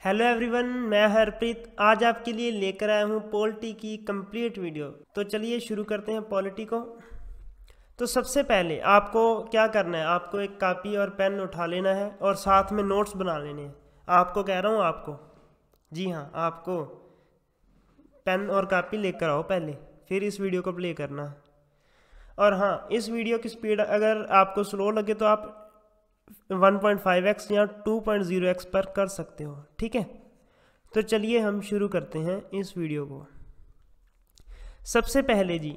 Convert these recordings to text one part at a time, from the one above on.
Hello everyone, मैं हरप्रीत आज आपके लिए लेकर आया हूँ पॉलिटी की कंप्लीट वीडियो। तो चलिए शुरू करते हैं पॉलिटी को। तो सबसे पहले आपको क्या करना है, आपको एक कॉपी और पेन उठा लेना है और साथ में नोट्स बना लेने हैं। आपको कह रहा हूँ, आपको, जी हाँ, आपको पेन और कॉपी लेकर आओ पहले, फिर इस वीडियो को प्ले करना। और हाँ, इस वीडियो की स्पीड अगर आपको स्लो लगे तो आप 1.5x या 2.0x पर कर सकते हो, ठीक है। तो चलिए हम शुरू करते हैं इस वीडियो को। सबसे पहले जी,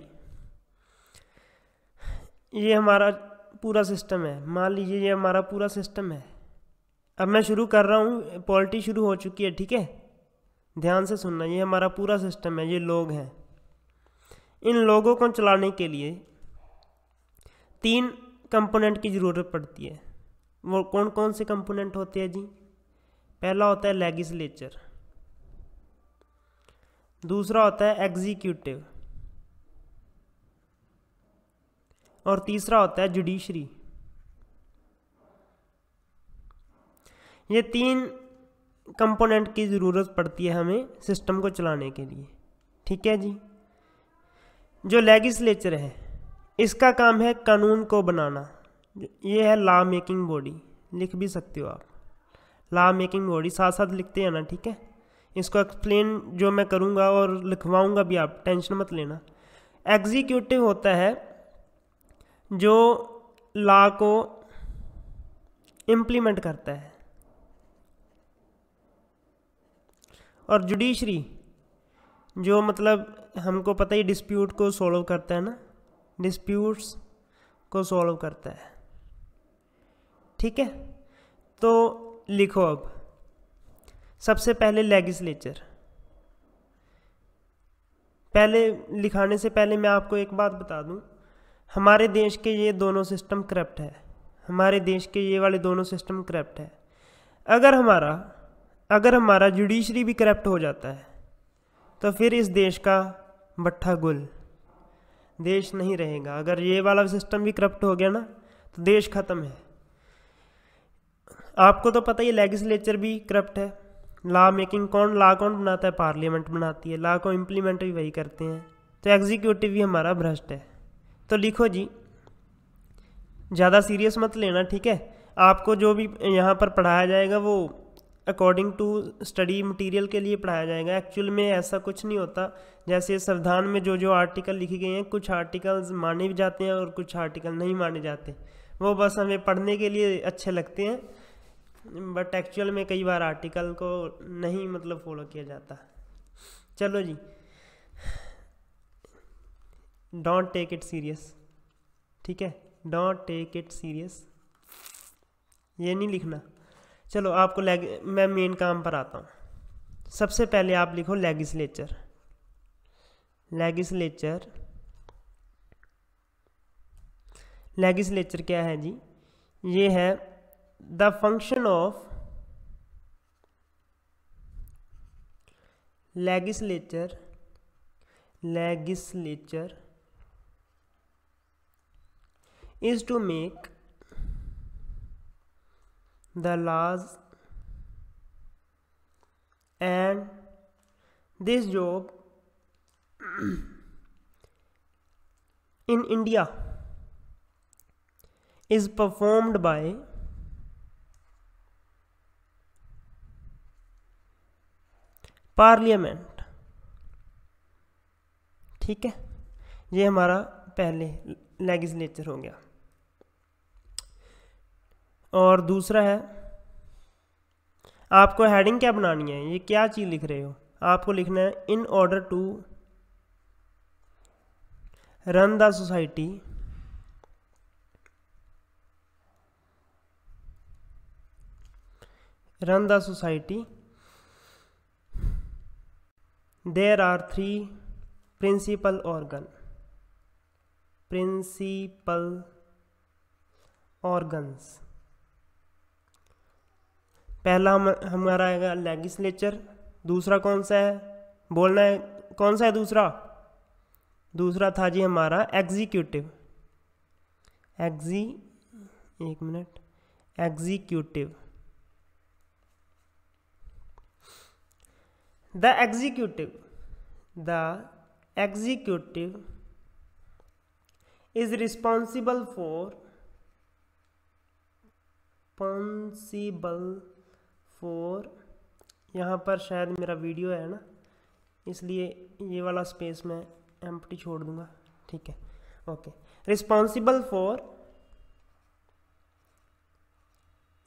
ये हमारा पूरा सिस्टम है। मान लीजिए ये हमारा पूरा सिस्टम है। अब मैं शुरू कर रहा हूँ, पॉलिटी शुरू हो चुकी है, ठीक है। ध्यान से सुनना, ये हमारा पूरा सिस्टम है, ये लोग हैं। इन लोगों को चलाने के लिए 3 कंपोनेंट की ज़रूरत पड़ती है। वो कौन कौन से कंपोनेंट होते हैं जी? पहला होता है लेजिस्लेचर, दूसरा होता है एग्जीक्यूटिव और तीसरा होता है जुडिशरी। ये 3 कंपोनेंट की ज़रूरत पड़ती है हमें सिस्टम को चलाने के लिए, ठीक है जी। जो लेजिस्लेचर है, इसका काम है कानून को बनाना। ये है लॉ मेकिंग बॉडी, लिख भी सकते हो आप, लॉ मेकिंग बॉडी साथ साथ लिखते हैं ना, ठीक है। इसको एक्सप्लेन जो मैं करूँगा और लिखवाऊँगा भी, आप टेंशन मत लेना। एग्जीक्यूटिव होता है जो लॉ को इम्प्लीमेंट करता है, और जुडिशरी जो मतलब हमको पता ही डिस्प्यूट को सॉल्व करता है ना, डिस्प्यूट्स को सॉल्व करता है, ठीक है। तो लिखो अब, सबसे पहले लेजिस्लेचर। पहले लिखाने से पहले मैं आपको एक बात बता दूं, हमारे देश के ये दोनों सिस्टम करप्ट है। हमारे देश के ये वाले दोनों सिस्टम करप्ट है। अगर हमारा जुडिशरी भी करप्ट हो जाता है तो फिर इस देश का बट्ठा गुल, देश नहीं रहेगा। अगर ये वाला सिस्टम भी करप्ट हो गया ना तो देश खत्म है। आपको तो पता ही, लेजिस्लेचर भी करप्ट है। लॉ मेकिंग लॉ कौन बनाता है? पार्लियामेंट बनाती है। लॉ को इम्प्लीमेंट भी वही करते हैं। तो एग्जीक्यूटिव भी हमारा भ्रष्ट है। तो लिखो जी, ज़्यादा सीरियस मत लेना, ठीक है। आपको जो भी यहाँ पर पढ़ाया जाएगा वो अकॉर्डिंग टू स्टडी मटेरियल के लिए पढ़ाया जाएगा। एक्चुअल में ऐसा कुछ नहीं होता। जैसे संविधान में जो जो आर्टिकल लिखे गए हैं, कुछ आर्टिकल्स माने भी जाते हैं और कुछ आर्टिकल नहीं माने जाते। वो बस हमें पढ़ने के लिए अच्छे लगते हैं, बट एक्चुअल में कई बार आर्टिकल को नहीं मतलब फॉलो किया जाता। चलो जी, डोंट टेक इट सीरियस, ठीक है। डोंट टेक इट सीरियस, ये नहीं लिखना। चलो आपको मैं मेन काम पर आता हूँ। सबसे पहले आप लिखो लेजिस्लेचर। लेजिस्लेचर लेजिस्लेचर क्या है जी? ये है the function of legislature is to make the laws, and this job in India is performed by parliament, ठीक है। ये हमारा पहले लेजिस्लेचर हो गया। और दूसरा है, आपको हेडिंग क्या बनानी है? ये क्या चीज़ लिख रहे हो? आपको लिखना है in order to run the society there are 3 principal organs। पहला हमारा आएगा लेजिस्लेचर। दूसरा कौन सा है? बोलना है कौन सा है दूसरा था जी हमारा executive. Executive. The executive is responsible for यहाँ पर शायद मेरा वीडियो है ना, इसलिए ये वाला स्पेस मैं एम्प्टी छोड़ दूंगा, ठीक है, okay. Responsible for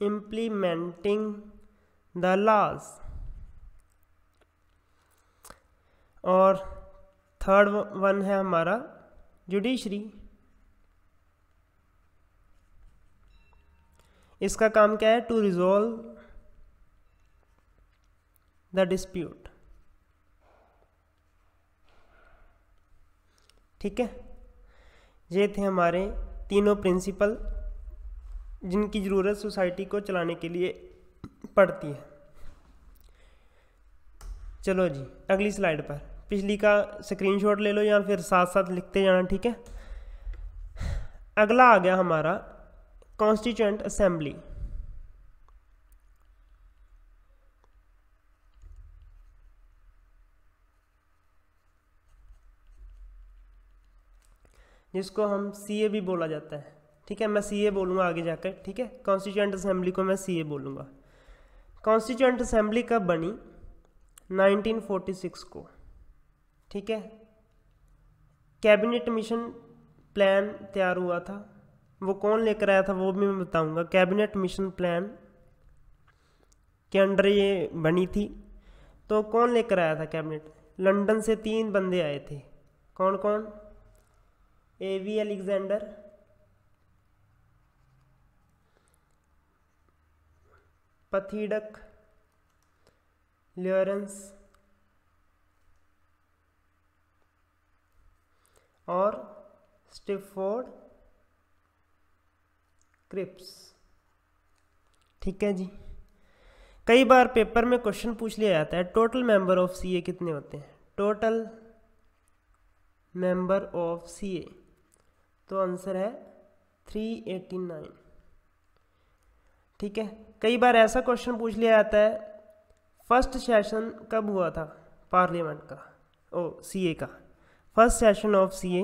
implementing the laws, और थर्ड वन है हमारा जुडिशरी। इसका काम क्या है? टू रिजॉल्व द डिस्प्यूट, ठीक है। ये थे हमारे तीनों प्रिंसिपल जिनकी ज़रूरत सोसाइटी को चलाने के लिए पड़ती है। चलो जी अगली स्लाइड पर, पिछली का स्क्रीनशॉट ले लो या फिर साथ साथ लिखते जाना, ठीक है। अगला आ गया हमारा कॉन्स्टिट्यूएंट असेंबली। जिसको हम सीए भी बोला जाता है, ठीक है। मैं सीए बोलूँगा आगे जाकर, ठीक है। कॉन्स्टिट्यूएंट असेंबली को मैं सीए बोलूँगा। कॉन्स्टिट्यूएंट असेंबली कब बनी? 1946 को, ठीक है। कैबिनेट मिशन प्लान तैयार हुआ था, वो कौन लेकर आया था वो भी मैं बताऊंगा। कैबिनेट मिशन प्लान के अंडर ये बनी थी। तो कौन लेकर आया था कैबिनेट? लंदन से 3 बंदे आए थे। कौन कौन? एवी अलेक्जेंडर, पथीडक लॉरेंस और स्टिफोर्ड क्रिप्स, ठीक है जी। कई बार पेपर में क्वेश्चन पूछ लिया जाता है टोटल मेंबर ऑफ सीए कितने होते हैं? टोटल मेंबर ऑफ सीए, तो आंसर है 389, ठीक है। कई बार ऐसा क्वेश्चन पूछ लिया जाता है फर्स्ट सेशन कब हुआ था पार्लियामेंट का, सीए का? फर्स्ट सेशन ऑफ सीए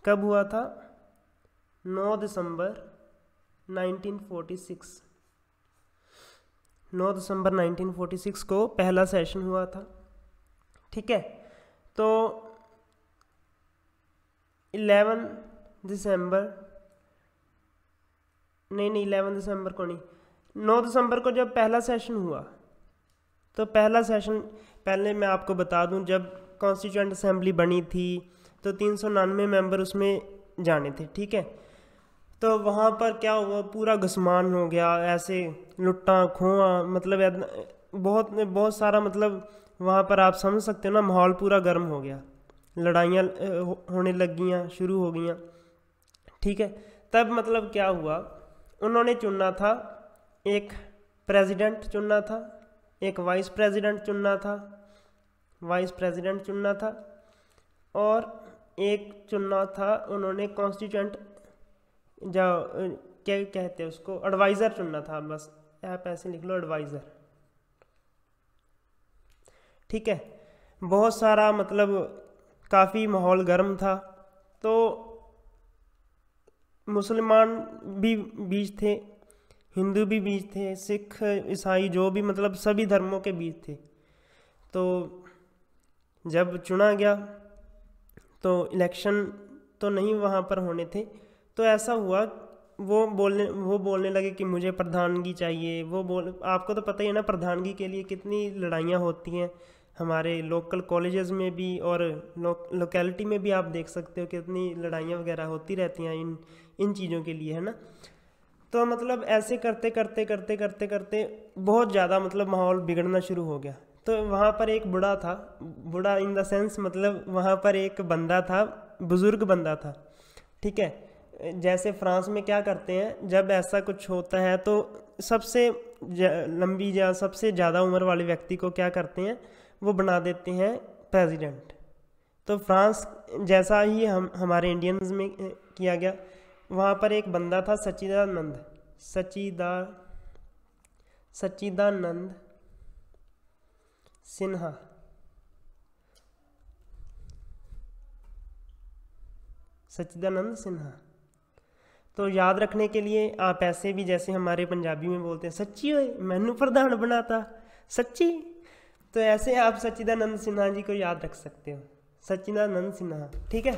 कब हुआ था? 9 दिसंबर 1946। 9 दिसंबर 1946 को पहला सेशन हुआ था, ठीक है। तो 11 दिसंबर नहीं 11 दिसंबर को नहीं, 9 दिसंबर को जब पहला सेशन हुआ, तो पहला सेशन पहले मैं आपको बता दूं, जब कॉन्स्टिट्यूएंट असेंबली बनी थी तो 399 मेंबर उसमें जाने थे, ठीक है। तो वहाँ पर क्या हुआ, पूरा घुसमान हो गया, ऐसे लुट्टा खोआ, मतलब बहुत सारा, मतलब वहाँ पर आप समझ सकते हो ना, माहौल पूरा गर्म हो गया, लड़ाइयाँ होने लग गईं, शुरू हो गईं, ठीक है। तब मतलब क्या हुआ, उन्होंने चुनना था, एक प्रेसिडेंट चुनना था, एक वाइस प्रेसिडेंट चुनना था, और एक चुनना था उन्होंने कॉन्स्टिट्यूएंट, क्या कहते हैं उसको, एडवाइज़र चुनना था। बस आप ऐसे लिख लो, एडवाइज़र, ठीक है। बहुत सारा मतलब काफ़ी माहौल गर्म था। तो मुसलमान भी बीच थे, हिंदू भी बीच थे, सिख ईसाई जो भी मतलब सभी धर्मों के बीच थे। तो जब चुना गया तो इलेक्शन तो नहीं वहाँ पर होने थे, तो ऐसा हुआ वो बोलने लगे कि मुझे प्रधानगी चाहिए। आपको तो पता ही है ना, प्रधानगी के लिए कितनी लड़ाइयाँ होती हैं हमारे लोकल कॉलेजेस में भी, और लोकेलिटी में भी आप देख सकते हो कितनी लड़ाइयाँ वगैरह होती रहती हैं इन चीज़ों के लिए, है ना। तो मतलब ऐसे करते करते बहुत ज़्यादा मतलब माहौल बिगड़ना शुरू हो गया। तो वहाँ पर एक बूढ़ा इन द सेंस, मतलब वहाँ पर एक बंदा था, बुज़ुर्ग बंदा था, ठीक है। जैसे फ्रांस में क्या करते हैं, जब ऐसा कुछ होता है तो सबसे लंबी या सबसे ज़्यादा उम्र वाले व्यक्ति को क्या करते हैं, वो बना देते हैं प्रेसिडेंट। तो फ्रांस जैसा ही हमारे इंडियंस में किया गया। वहाँ पर एक बंदा था सिन्हा, सच्चिदानंद सिन्हा। तो याद रखने के लिए आप ऐसे भी, जैसे हमारे पंजाबी में बोलते हैं सच्ची होए मैनू प्रधान बनाता, सच्ची, तो ऐसे आप सच्चिदानंद सिन्हा जी को याद रख सकते हो, सच्चिदानंद सिन्हा। ठीक है,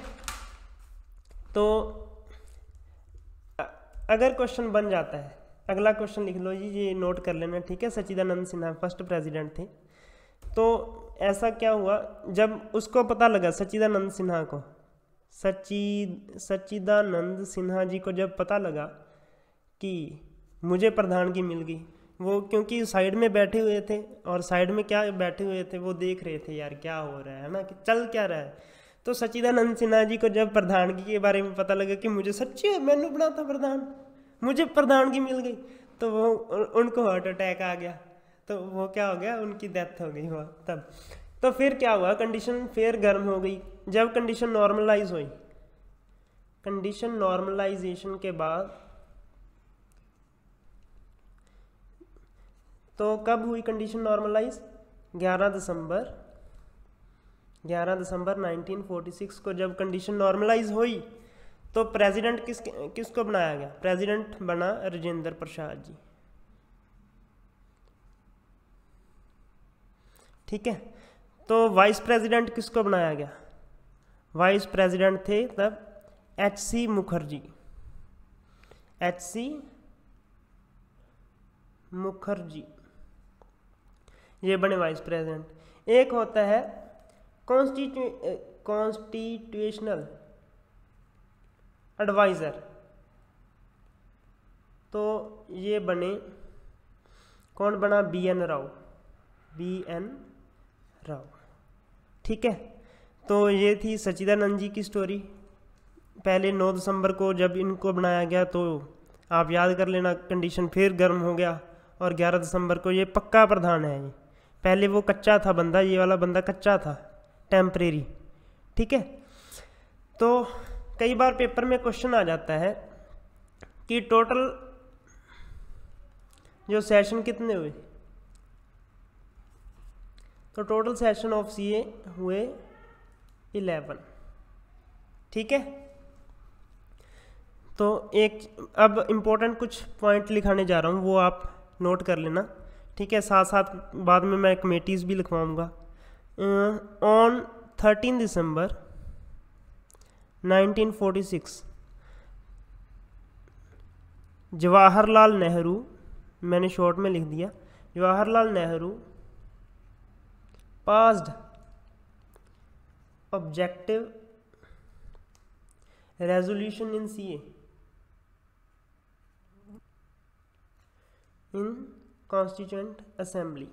तो अगर क्वेश्चन बन जाता है, अगला क्वेश्चन लिख लो जी, ये नोट कर लेना। ठीक है, सच्चिदानंद सिन्हा फर्स्ट प्रेसिडेंट थे। तो ऐसा क्या हुआ, जब उसको पता लगा सच्चिदानंद सिन्हा को, सच्चिदानंद सिन्हा जी को जब पता लगा कि मुझे प्रधानगी मिल गई, वो क्योंकि साइड में बैठे हुए थे, और साइड में क्या बैठे हुए थे, वो देख रहे थे यार क्या हो रहा है ना, कि चल क्या रहा है। तो सच्चिदानंद सिन्हा जी को जब प्रधानगी के बारे में पता लगा कि मुझे सच्ची मैंने बना था प्रधान, मुझे प्रधानगी मिल गई, तो वो उनको हार्ट अटैक आ गया, तो वो क्या हो गया, उनकी डेथ हो गई वो तब। तो फिर क्या हुआ, कंडीशन फिर गर्म हो गई। जब कंडीशन नॉर्मलाइज हुई, कंडीशन नॉर्मलाइजेशन के बाद, तो कब हुई कंडीशन नॉर्मलाइज, 11 दिसंबर 1946 को जब कंडीशन नॉर्मलाइज हुई, तो प्रेसिडेंट किसको बनाया गया, प्रेसिडेंट बना राजेंद्र प्रसाद जी। ठीक है, तो वाइस प्रेसिडेंट किसको बनाया गया, वाइस प्रेसिडेंट थे तब H.C. मुखर्जी, H.C. मुखर्जी ये बने वाइस प्रेसिडेंट। एक होता है कॉन्स्टिट्यूशनल एडवाइज़र, तो ये बने, कौन बना, B.N. राव। ठीक है, तो ये थी सच्चिदानंद जी की स्टोरी। पहले 9 दिसंबर को जब इनको बनाया गया, तो आप याद कर लेना, कंडीशन फिर गर्म हो गया, और 11 दिसंबर को ये पक्का प्रधान है। ये पहले वो कच्चा था बंदा, ये वाला बंदा कच्चा था, टेम्परेरी। ठीक है, तो कई बार पेपर में क्वेश्चन आ जाता है कि टोटल जो सेशन कितने हुए, तो टोटल सेशन ऑफ CA हुए 11। ठीक है, तो एक अब इम्पोर्टेंट कुछ पॉइंट लिखाने जा रहा हूँ, वो आप नोट कर लेना। ठीक है, साथ साथ बाद में मैं कमेटीज़ भी लिखवाऊँगा। ऑन 13 दिसंबर 1946 जवाहरलाल नेहरू, मैंने शॉर्ट में लिख दिया, Jawaharlal Nehru passed objective resolution in CA in constituent assembly.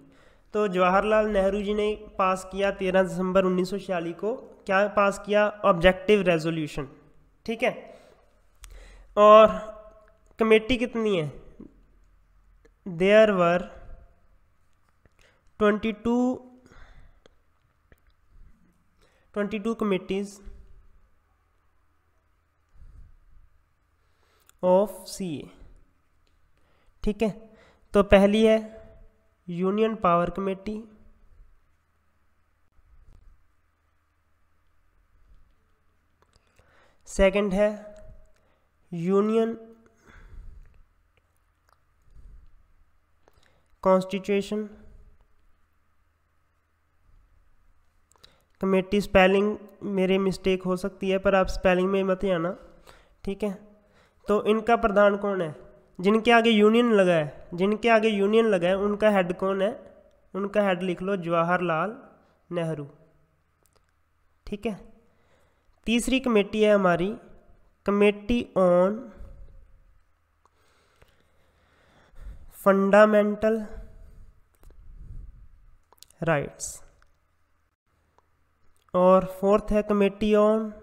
तो जवाहरलाल नेहरू जी ने पास किया 13 दिसंबर 1946 को, क्या पास किया, ऑब्जेक्टिव रेजोल्यूशन। ठीक है, और कमेटी कितनी है, there were 22 committees of CA। ठीक है, तो पहली है यूनियन पावर कमेटी, सेकंड है यूनियन कॉन्स्टिट्यूशन कमेटी। स्पेलिंग मेरे मिस्टेक हो सकती है, पर आप स्पेलिंग में मत आना। ठीक है, तो इनका प्रधान कौन है, जिनके आगे यूनियन लगा है, जिनके आगे यूनियन लगा है उनका हेड कौन है, उनका हेड लिख लो जवाहरलाल नेहरू। ठीक है, तीसरी कमेटी है हमारी कमेटी ऑन फंडामेंटल राइट्स, और फोर्थ है committee on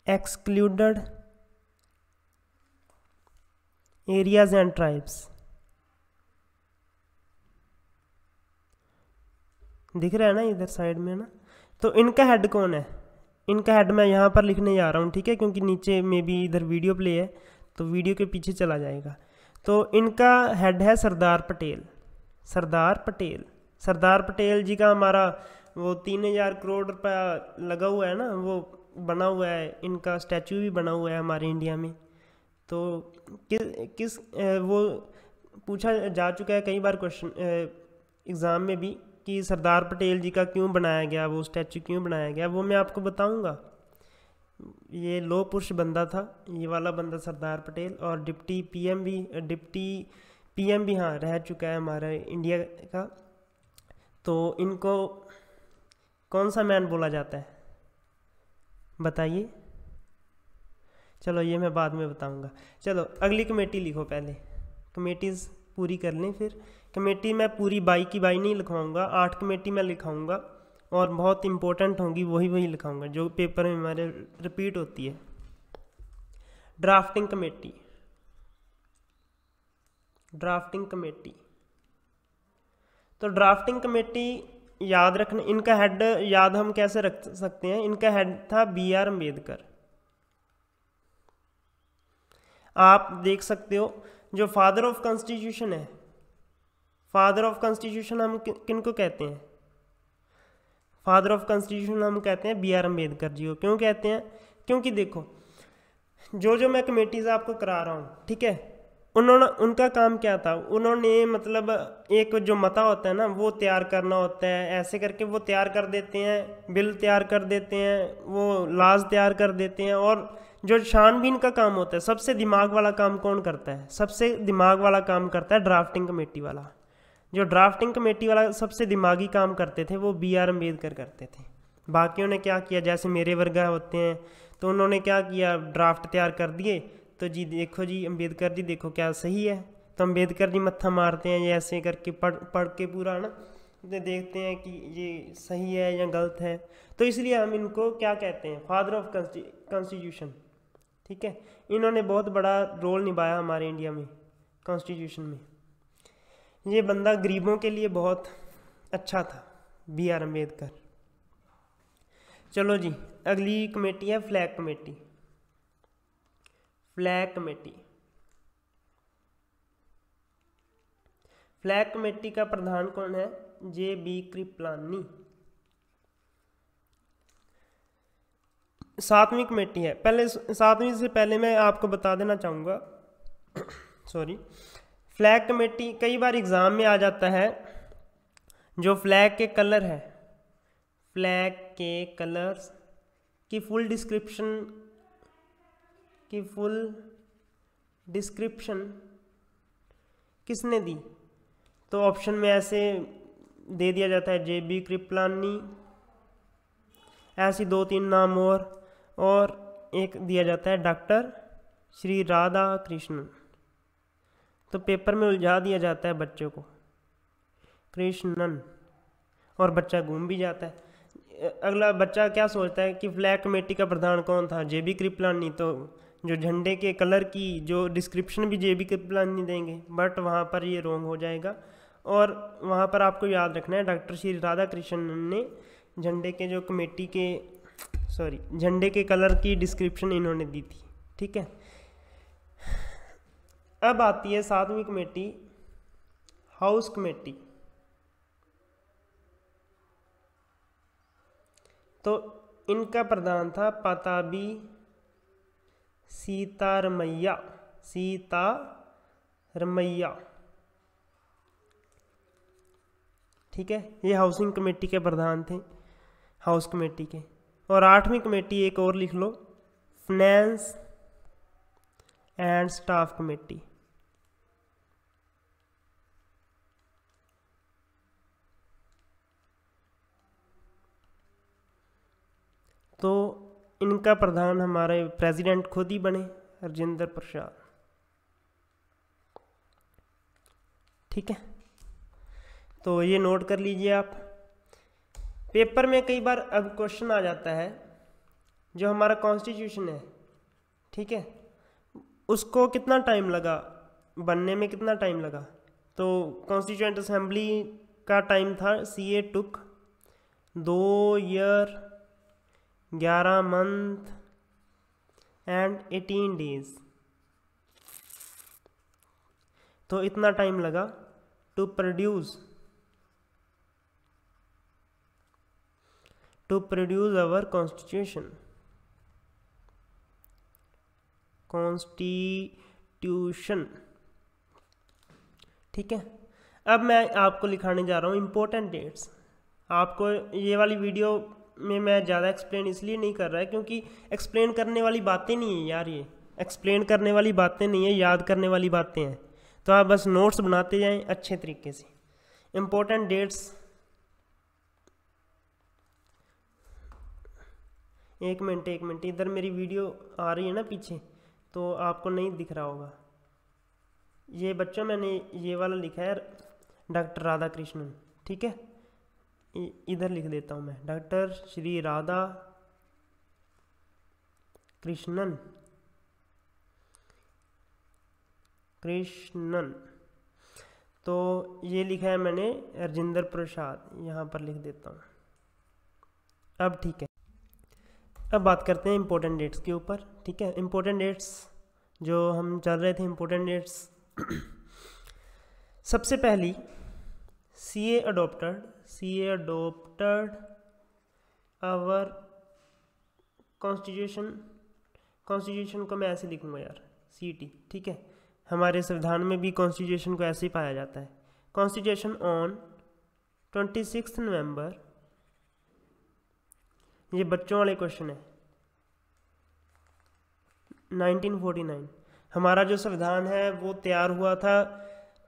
excluded areas and tribes. दिख रहा है ना इधर साइड में ना, तो इनका हेड कौन है, इनका हेड मैं यहाँ पर लिखने जा रहा हूँ। ठीक है, क्योंकि नीचे में भी इधर वीडियो प्ले है, तो वीडियो के पीछे चला जाएगा। तो इनका हेड है सरदार पटेल, सरदार पटेल। सरदार पटेल जी का हमारा वो 3000 करोड़ रुपया लगा हुआ है ना, वो बना हुआ है, इनका स्टैचू भी बना हुआ है हमारे इंडिया में। तो किस वो पूछा जा चुका है कई बार क्वेश्चन एग्ज़ाम में भी कि सरदार पटेल जी का क्यों बनाया गया, वो स्टैचू क्यों बनाया गया, वो मैं आपको बताऊंगा। ये लोह पुरुष बंदा था, ये वाला बंदा सरदार पटेल, और डिप्टी पीएम भी हाँ रह चुका है हमारा इंडिया का। तो इनको कौन सा मैन बोला जाता है बताइए? चलो ये मैं बाद में बताऊंगा। चलो अगली कमेटी लिखो, पहले कमेटीज़ पूरी कर लें। फिर कमेटी मैं पूरी 22 की 22 नहीं लिखवाऊंगा, 8 कमेटी मैं लिखाऊंगा, और बहुत इंपॉर्टेंट होंगी वही लिखाऊंगा जो पेपर में हमारे रिपीट होती है। Drafting committee, drafting committee. तो ड्राफ्टिंग कमेटी याद रखना, इनका हेड याद हम कैसे रख सकते हैं? इनका हेड था BR अम्बेडकर। आप देख सकते हो जो फादर ऑफ कॉन्स्टिट्यूशन है, फादर ऑफ कॉन्स्टिट्यूशन हम किनको कहते हैं? फादर ऑफ कॉन्स्टिट्यूशन हम कहते हैं BR अम्बेडकर जी को। क्यों कहते हैं? क्योंकि देखो जो मैं कमेटीज आपको करा रहा हूँ, ठीक है, उनका काम क्या था? उन्होंने मतलब एक जो मता होता है ना वो तैयार करना होता है, ऐसे करके वो तैयार कर देते हैं, बिल तैयार कर देते हैं, वो लाज तैयार कर देते हैं। और जो छानबीन का काम होता है, सबसे दिमाग वाला काम कौन करता है? सबसे दिमाग वाला काम करता है ड्राफ्टिंग कमेटी वाला। जो ड्राफ्टिंग कमेटी वाला सबसे दिमागी काम करते थे वो BR अम्बेडकर करते थे। बाकियों ने क्या किया, जैसे मेरे वर्गा होते हैं तो उन्होंने क्या किया, ड्राफ्ट तैयार कर दिए, तो जी देखो जी अम्बेडकर जी देखो क्या सही है, तो अम्बेडकर जी मत्था मारते हैं ये ऐसे करके पढ़ के पूरा ना, देखते हैं कि ये सही है या गलत है। तो इसलिए हम इनको क्या कहते हैं? Father of constitution. ठीक है, इन्होंने बहुत बड़ा रोल निभाया हमारे इंडिया में कॉन्स्टिट्यूशन में। ये बंदा गरीबों के लिए बहुत अच्छा था, BR अम्बेडकर। चलो जी अगली कमेटी है flag committee. Flag committee, flag committee का प्रधान कौन है? JB कृपलानी। 7वीं कमेटी है। पहले 7वीं से पहले मैं आपको बता देना चाहूँगा सॉरी, फ्लैग कमेटी कई बार एग्ज़ाम में आ जाता है। जो फ्लैग के कलर है, फ्लैग के कलर्स की फुल डिस्क्रिप्शन किसने दी? तो ऑप्शन में ऐसे दे दिया जाता है JB कृपलानी, ऐसी 2-3 नाम और एक दिया जाता है डॉक्टर श्री राधा कृष्णन। तो पेपर में उलझा दिया जाता है बच्चों को कृष्णन, और बच्चा घूम भी जाता है। अगला बच्चा क्या सोचता है कि फ्लैग कमेटी का प्रधान कौन था? JB कृपलानी। तो जो झंडे के कलर की जो डिस्क्रिप्शन भी JB कृपलानी देंगे, बट वहाँ पर ये रॉन्ग हो जाएगा। और वहाँ पर आपको याद रखना है डॉक्टर श्री राधा कृष्णन ने झंडे के जो कमेटी के झंडे के कलर की डिस्क्रिप्शन इन्होंने दी थी। ठीक है, अब आती है 7वीं कमेटी, हाउस कमेटी। तो इनका प्रधान था पताबी सीतारमैया। ठीक है, ये हाउसिंग कमेटी के प्रधान थे, हाउस कमेटी के। और 8वीं कमेटी एक और लिख लो, फाइनेंस एंड स्टाफ कमेटी। तो इनका प्रधान हमारे प्रेसिडेंट खुद ही बने, राजेंद्र प्रसाद। ठीक है, तो ये नोट कर लीजिए आप। पेपर में कई बार अब क्वेश्चन आ जाता है, जो हमारा कॉन्स्टिट्यूशन है, ठीक है, उसको कितना टाइम लगा बनने में, कितना टाइम लगा? तो कॉन्स्टिट्यूएंट असेंबली का टाइम था, CA took 2 year 11 month and 18 days. तो इतना टाइम लगा टू प्रोड्यूस आवर कॉन्स्टिट्यूशन। ठीक है, अब मैं आपको लिखाने जा रहा हूँ इम्पोर्टेंट डेट्स। आपको ये वाली वीडियो में मैं ज़्यादा एक्सप्लेन इसलिए नहीं कर रहा है क्योंकि एक्सप्लेन करने वाली बातें नहीं है यार, ये एक्सप्लेन करने वाली बातें नहीं है, याद करने वाली बातें हैं। तो आप बस नोट्स बनाते जाएं अच्छे तरीके से। इम्पोर्टेंट डेट्स, एक मिनट इधर मेरी वीडियो आ रही है ना पीछे, तो आपको नहीं दिख रहा होगा। ये बच्चों मैंने ये वाला लिखा है डॉक्टर राधा कृष्णन। ठीक है, इधर लिख देता हूँ मैं, डॉक्टर श्री राधा कृष्णन। तो ये लिखा है मैंने राजेंद्र प्रसाद, यहाँ पर लिख देता हूँ। अब ठीक है, अब बात करते हैं इम्पोर्टेंट डेट्स के ऊपर। ठीक है, इम्पोर्टेंट डेट्स जो हम चल रहे थे, इम्पोर्टेंट डेट्स। सबसे पहली CA adopted our कॉन्स्टिट्यूशन को मैं ऐसे लिखूंगा यार, CT। ठीक है, हमारे संविधान में भी कॉन्स्टिट्यूशन को ऐसे ही पाया जाता है। कॉन्स्टिट्यूशन ऑन 26 नवंबर, ये बच्चों वाले क्वेश्चन है, 1949। हमारा जो संविधान है वो तैयार हुआ था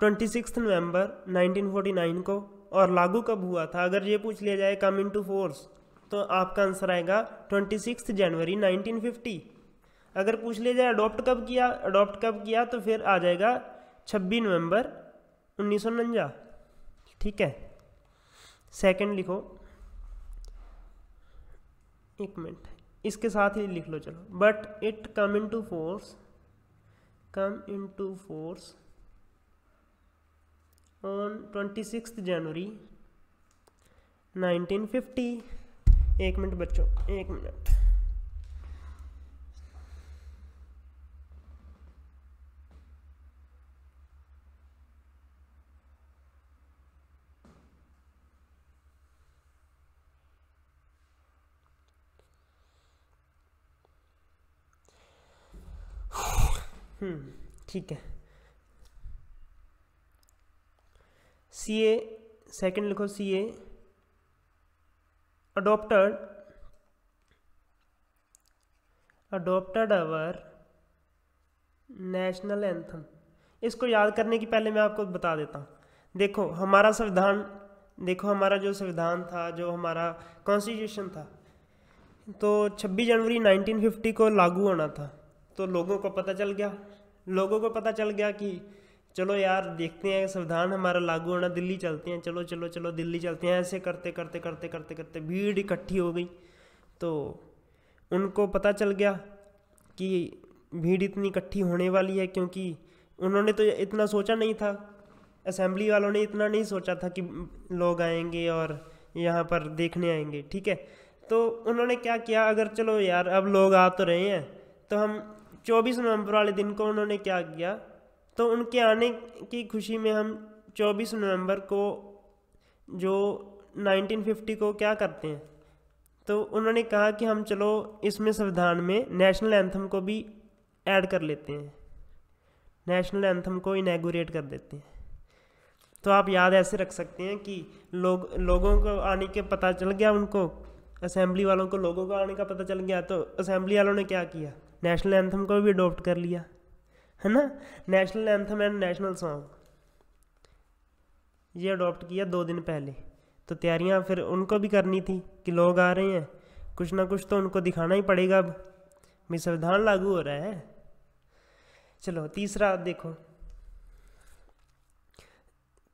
26 नवंबर 1949 को, और लागू कब हुआ था? अगर ये पूछ लिया जाए कम इनटू फोर्स, तो आपका आंसर आएगा 26 जनवरी 1950। अगर पूछ लिया जाए अडॉप्ट कब किया, तो फिर आ जाएगा 26 नवंबर 1949। ठीक है, सेकंड लिखो, एक मिनट, इसके साथ ही लिख लो चलो। But it come into force on 26 January 1950। एक मिनट बच्चों, एक मिनट। ठीक है, CA सेकंड लिखो, CA adopted our national anthem. इसको याद करने की पहले मैं आपको बता देता हूँ। देखो हमारा संविधान, देखो हमारा जो संविधान था, जो हमारा कॉन्स्टिट्यूशन था, तो 26 जनवरी 1950 को लागू होना था। तो लोगों को पता चल गया कि चलो यार देखते हैं संविधान हमारा लागू होना, दिल्ली चलते हैं, चलो दिल्ली चलते हैं। ऐसे करते भीड़ इकट्ठी हो गई। तो उनको पता चल गया कि भीड़ इतनी इकट्ठी होने वाली है, क्योंकि उन्होंने तो इतना सोचा नहीं था, असेंबली वालों ने इतना नहीं सोचा था कि लोग आएंगे और यहाँ पर देखने आएंगे। ठीक है, तो उन्होंने क्या किया, अगर चलो यार अब लोग आ तो रहे हैं, तो हम 24 नवंबर वाले दिन को उन्होंने क्या किया, तो उनके आने की खुशी में हम 24 नवंबर को जो 1950 को क्या करते हैं, तो उन्होंने कहा कि हम चलो इसमें संविधान में नेशनल एंथम को भी ऐड कर लेते हैं, नेशनल एंथम को इनैगुरेट कर देते हैं। तो आप याद ऐसे रख सकते हैं कि लोगों को आने के पता चल गया, उनको असेंबली वालों को लोगों को आने का पता चल गया, तो असेंबली वालों ने क्या किया, नेशनल एंथम को भी अडॉप्ट कर लिया, है ना। National anthem and national song ये अडॉप्ट किया 2 दिन पहले। तो तैयारियां फिर उनको भी करनी थी कि लोग आ रहे हैं, कुछ ना कुछ तो उनको दिखाना ही पड़ेगा, अब भाई संविधान लागू हो रहा है। चलो तीसरा देखो,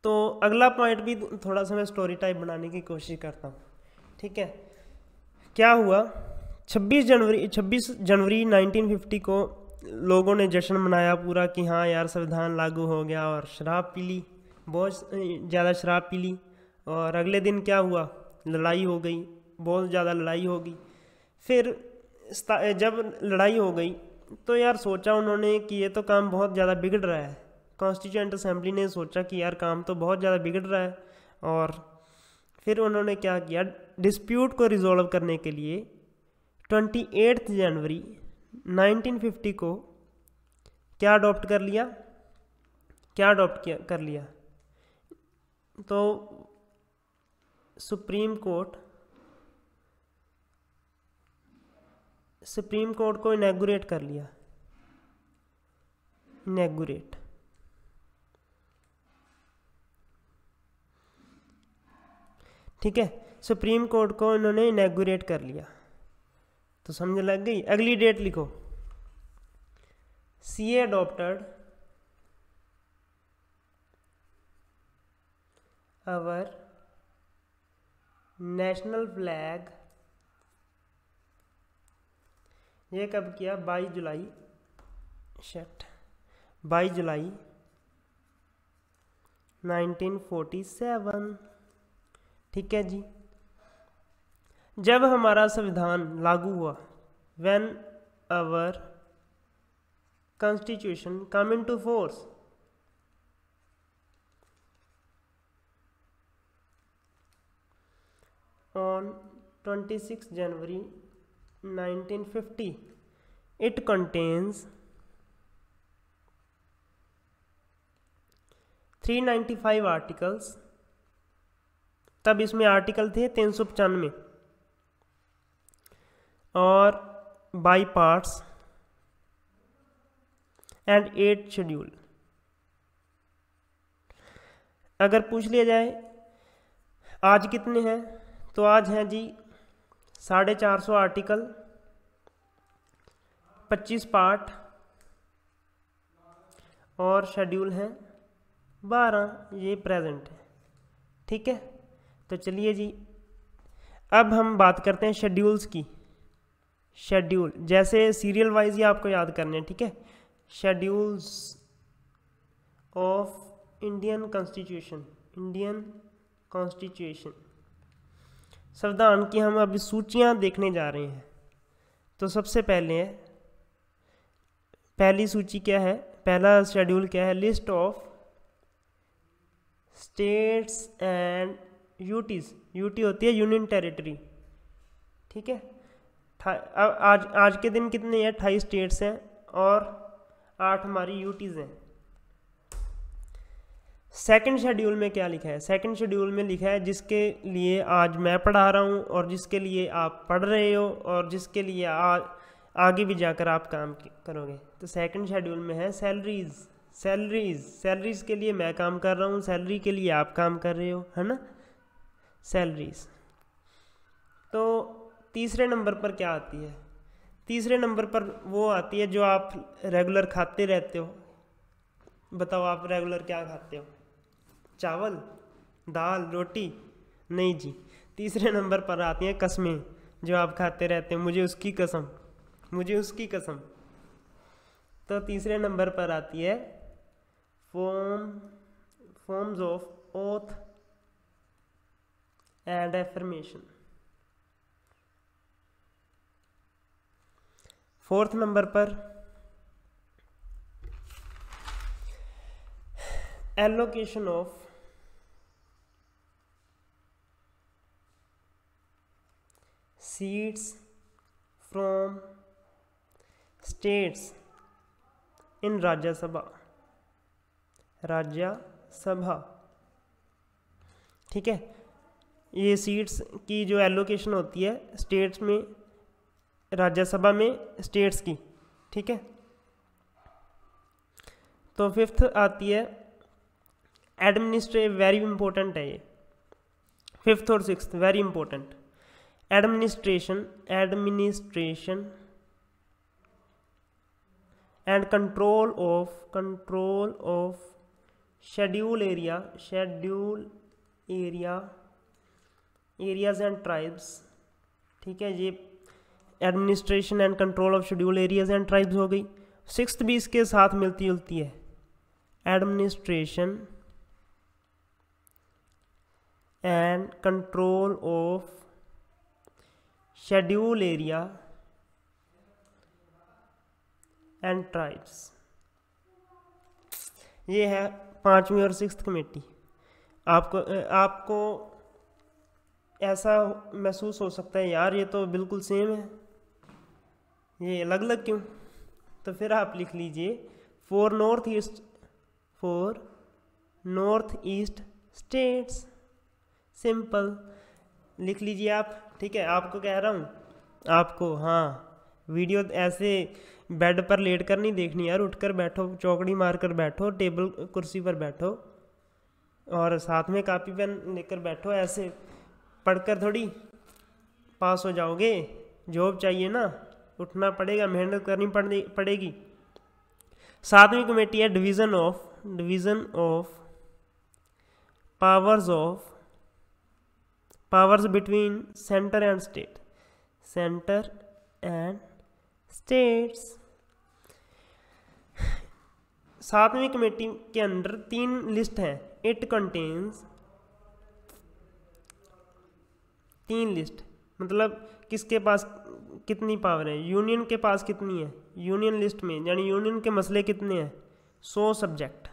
तो अगला पॉइंट भी थोड़ा सा मैं स्टोरी टाइप बनाने की कोशिश करता हूँ। ठीक है, क्या हुआ, 26 जनवरी 1950 को लोगों ने जश्न मनाया पूरा कि हाँ यार संविधान लागू हो गया, और शराब पी ली, बहुत ज़्यादा शराब पी ली। और अगले दिन क्या हुआ, लड़ाई हो गई, बहुत ज़्यादा लड़ाई हो गई। फिर जब लड़ाई हो गई तो यार सोचा उन्होंने कि ये तो काम बहुत ज़्यादा बिगड़ रहा है, कॉन्स्टिट्यूएंट असेंबली ने सोचा कि यार काम तो बहुत ज़्यादा बिगड़ रहा है, और फिर उन्होंने क्या किया, डिस्प्यूट को रिजॉल्व करने के लिए 28 जनवरी 1950 को क्या अडॉप्ट कर लिया, कर लिया, तो सुप्रीम कोर्ट को इनैगुरेट कर लिया, ठीक है, सुप्रीम कोर्ट को इन्होंने इनैगुरेट कर लिया। तो समझ लग गई। अगली डेट लिखो, CA adopted our national flag, ये कब किया, 22 जुलाई 1947, ठीक है जी। जब हमारा संविधान लागू हुआ, when our constitution come into force, on 26 January 1950, it contains 395 articles. तब इसमें आर्टिकल थे 395 और बाई पार्ट्स एंड 8 शेड्यूल। अगर पूछ लिया जाए आज कितने हैं, तो आज हैं जी 450 आर्टिकल, 25 पार्ट और शेड्यूल हैं 12, ये प्रेजेंट है, ठीक है। तो चलिए जी, अब हम बात करते हैं शेड्यूल्स की। शेड्यूल जैसे सीरियल वाइज ही आपको याद करने हैं, ठीक है। शेड्यूल्स ऑफ इंडियन कॉन्स्टिट्यूशन, संविधान की हम अभी सूचियां देखने जा रहे हैं। तो सबसे पहले पहली सूची क्या है, पहला शेड्यूल क्या है, list of states and UTs. UT होती है यूनियन टेरिटरी, ठीक है। आज के दिन कितने हैं, 28 स्टेट्स हैं और 8 हमारी यूटीज हैं। सेकंड शेड्यूल में क्या लिखा है, सेकंड शेड्यूल में लिखा है जिसके लिए आज मैं पढ़ा रहा हूँ और जिसके लिए आप पढ़ रहे हो और जिसके लिए आगे भी जाकर आप काम करोगे। तो सेकंड शेड्यूल में है सैलरीज के लिए मैं काम कर रहा हूँ, सैलरी के लिए आप काम कर रहे हो, है ना, सैलरीज। तो तीसरे नंबर पर क्या आती है, तीसरे नंबर पर वो आती है जो आप रेगुलर खाते रहते हो। बताओ आप रेगुलर क्या खाते हो, चावल, दाल, रोटी? नहीं जी, तीसरे नंबर पर आती हैं कस्में, जो आप खाते रहते हो, मुझे उसकी कसम। तो तीसरे नंबर पर आती है forms of oath and affirmation. Fourth number पर allocation of seats from states in Rajya Sabha, ठीक है। ये सीट्स की जो एलोकेशन होती है स्टेट्स में, राज्यसभा में स्टेट्स की, ठीक है। तो फिफ्थ आती है एडमिनिस्ट्रेटिव, वेरी इंपॉर्टेंट है ये, फिफ्थ और sixth very important. Administration and control of schedule areas and tribes, ठीक है। ये administration and control of schedule areas and tribes हो गई। सिक्स्थ भी इसके साथ मिलती जुलती है, administration and control of schedule area and tribes. ये है 5वीं और 6th कमेटी। आपको ऐसा महसूस हो सकता है यार ये तो बिल्कुल सेम है, ये अलग अलग क्यों? तो फिर आप लिख लीजिए for north east states, simple लिख लीजिए आप। ठीक है, आपको कह रहा हूँ आपको, हाँ वीडियो ऐसे बेड पर लेट कर नहीं देखनी यार, उठकर बैठो, चौकड़ी मार कर बैठो, टेबल कुर्सी पर बैठो और साथ में कापी पेन लेकर बैठो। ऐसे पढ़कर थोड़ी पास हो जाओगे, जॉब चाहिए ना, उठना पड़ेगा, मेहनत करनी पड़ेगी। 7वीं कमेटी है division of powers between centre and states. 7वीं कमेटी के अंदर 3 लिस्ट हैं। इट कंटेन्स 3 लिस्ट, मतलब किसके पास कितनी पावर है, यूनियन के पास कितनी है, यूनियन लिस्ट में यानी यूनियन के मसले कितने हैं, 100 सब्जेक्ट।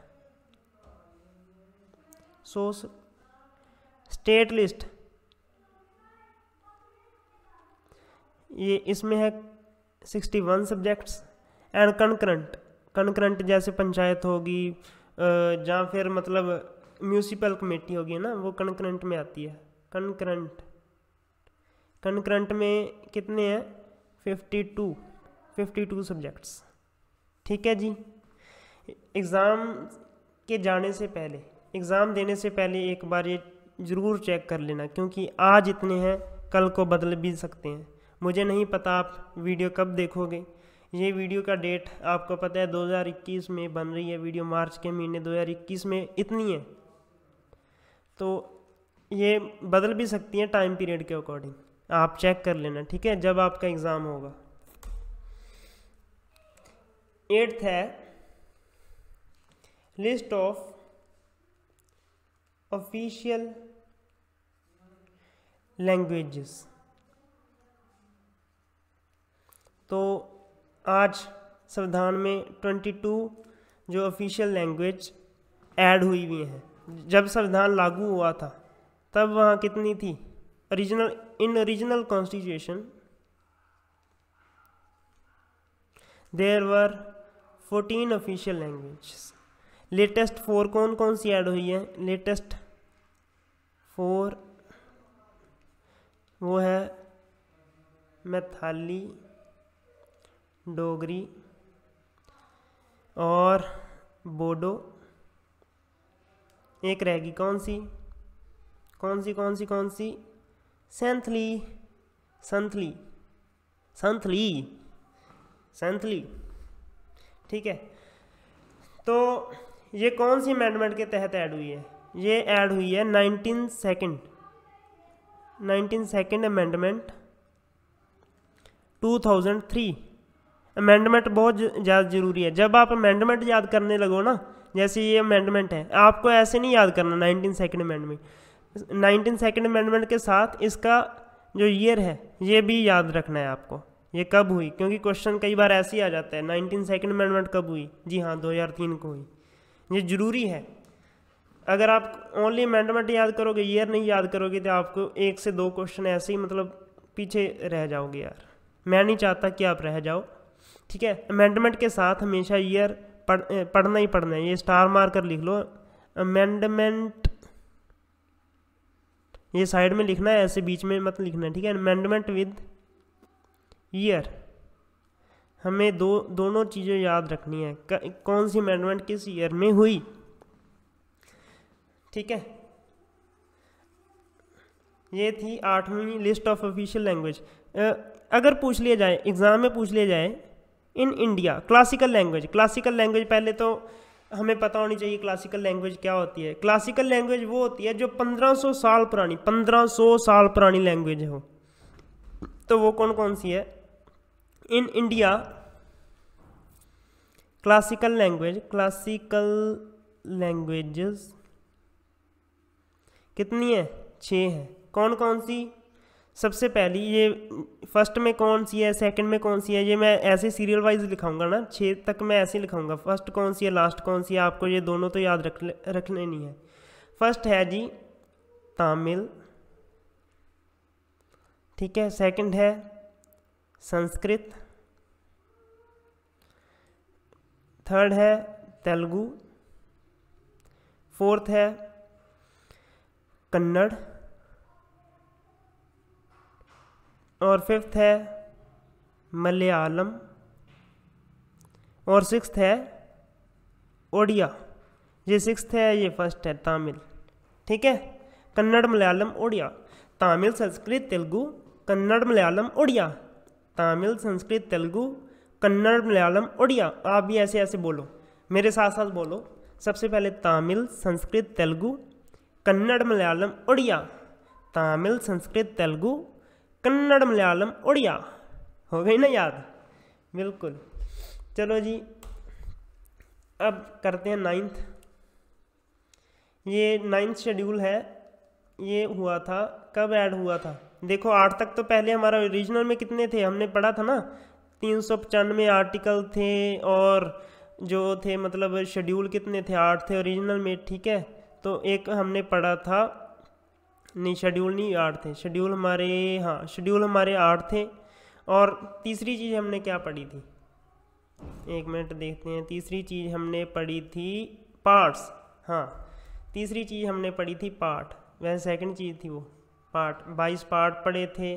100 स्टेट लिस्ट, ये इसमें है 61 सब्जेक्ट्स। एंड कनकरेंट जैसे पंचायत होगी या फिर मतलब म्यूनिसिपल कमेटी होगी ना, वो कनकरेंट में आती है। कनकरेंट में कितने हैं, 52 सब्जेक्ट्स। ठीक है जी। एग्ज़ाम देने से पहले एक बार ये ज़रूर चेक कर लेना, क्योंकि आज इतने हैं कल को बदल भी सकते हैं। मुझे नहीं पता आप वीडियो कब देखोगे, ये वीडियो का डेट आपको पता है 2021 में बन रही है वीडियो, मार्च के महीने 2021 में इतनी है, तो ये बदल भी सकती हैं टाइम पीरियड के अकॉर्डिंग। आप चेक कर लेना, ठीक है, जब आपका एग्ज़ाम होगा। 8th है लिस्ट ऑफ ऑफिशियल लैंग्वेजेस। तो आज संविधान में 22 जो ऑफिशियल लैंग्वेज ऐड हुई हुई हैं। जब संविधान लागू हुआ था तब वहाँ कितनी थी, original constitution there were 14 official languages. Latest 4 कौन सी ऐड हुई है, लेटेस्ट 4 वो है मैथिली, डोगरी और बोडो। एक रहेगी कौन सी संथली। ठीक है, तो ये कौन सी अमेंडमेंट के तहत ऐड हुई है, ये ऐड हुई है 19 अमेंडमेंट 2003। अमेंडमेंट बहुत ज़्यादा ज़रूरी है। जब आप अमेंडमेंट याद करने लगो ना, जैसे ये अमेंडमेंट है, आपको ऐसे नहीं याद करना 19 अमेंडमेंट। 19 अमेंडमेंट के साथ इसका जो ईयर है ये भी याद रखना है आपको, ये कब हुई, क्योंकि क्वेश्चन कई बार ऐसे ही आ जाता है 19 अमेंडमेंट कब हुई, जी हाँ 2003 को हुई। ये ज़रूरी है। अगर आप ओनली अमेंडमेंट याद करोगे, ईयर नहीं याद करोगे, तो आपको 1 से 2 क्वेश्चन ऐसे ही मतलब पीछे रह जाओगे यार। मैं नहीं चाहता कि आप रह जाओ, ठीक है। अमेंडमेंट के साथ हमेशा ईयर पढ़ना ही पढ़ना है, ये स्टार मार कर लिख लो। अमेंडमेंट ये साइड में लिखना है, ऐसे बीच में मत लिखना है, ठीक है। अमेंडमेंट विद ईयर, हमें दोनों चीज़ें याद रखनी है, कौन सी अमेंडमेंट किस ईयर में हुई, ठीक है। ये थी 8वीं लिस्ट ऑफ ऑफिशियल लैंग्वेज। अगर पूछ लिया जाए, एग्ज़ाम में पूछ लिया जाए इन इंडिया क्लासिकल लैंग्वेज, पहले तो हमें पता होनी चाहिए क्लासिकल लैंग्वेज क्या होती है। क्लासिकल लैंग्वेज वो होती है जो 1500 साल पुरानी लैंग्वेज हो। तो वो कौन सी है इन इंडिया? क्लासिकल लैंग्वेजेस कितनी है? 6 है। कौन सी? सबसे पहली ये फर्स्ट में कौन सी है, सेकंड में कौन सी है, ये मैं ऐसे सीरियल वाइज लिखाऊंगा ना, 6 तक मैं ऐसे लिखाऊंगा, फर्स्ट कौन सी है लास्ट कौन सी है, आपको ये दोनों तो याद रखने नहीं है। फर्स्ट है जी तमिल, ठीक है, सेकंड है संस्कृत, थर्ड है तेलुगु, फोर्थ है कन्नड़, और फिफ्थ है मलयालम, और सिक्स्थ है ओडिया। ये सिक्स्थ है, ये फर्स्ट है तमिल, ठीक है। कन्नड़ मलयालम ओडिया, तमिल संस्कृत तेलुगु कन्नड़ मलयालम ओडिया, तमिल संस्कृत तेलुगु कन्नड़ मलयालम ओडिया। आप भी ऐसे ऐसे बोलो, मेरे साथ साथ बोलो। सबसे पहले तमिल संस्कृत तेलुगु कन्नड़ मलयालम ओडिया, तमिल संस्कृत तेलुगु कन्नड़ मलयालम ओडिया। हो गई ना याद? बिल्कुल। चलो जी, अब करते हैं 9th। ये 9th शेड्यूल है, ये हुआ था कब ऐड हुआ था? देखो 8 तक तो पहले हमारा ओरिजिनल में कितने थे हमने पढ़ा था ना, 395 आर्टिकल थे, और जो थे मतलब शेड्यूल कितने थे, 8 थे ओरिजिनल में, ठीक है। तो एक हमने पढ़ा था, नहीं शेड्यूल नहीं 8 थे, शेड्यूल हमारे, हाँ शेड्यूल हमारे 8 थे। और तीसरी चीज़ हमने क्या पढ़ी थी, एक मिनट देखते हैं। तीसरी चीज़ हमने पढ़ी थी पार्ट्स, हाँ तीसरी चीज़ हमने पढ़ी थी पार्ट, वह सेकंड चीज़ थी वो पार्ट। 22 पार्ट पढ़े थे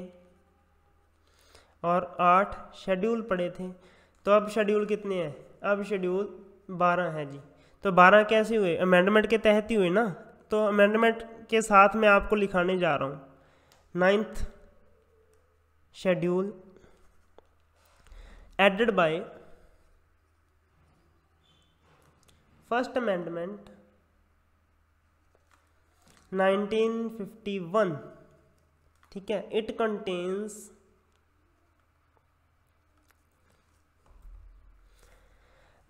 और 8 शेड्यूल पढ़े थे। तो अब शेड्यूल कितने हैं? अब शेड्यूल 12 है जी। तो 12 कैसे हुए? अमेंडमेंट के तहत ही हुए ना, तो अमेंडमेंट के साथ मैं आपको लिखाने जा रहा हूँ। 9th schedule added by first amendment 1951, ठीक है। It contains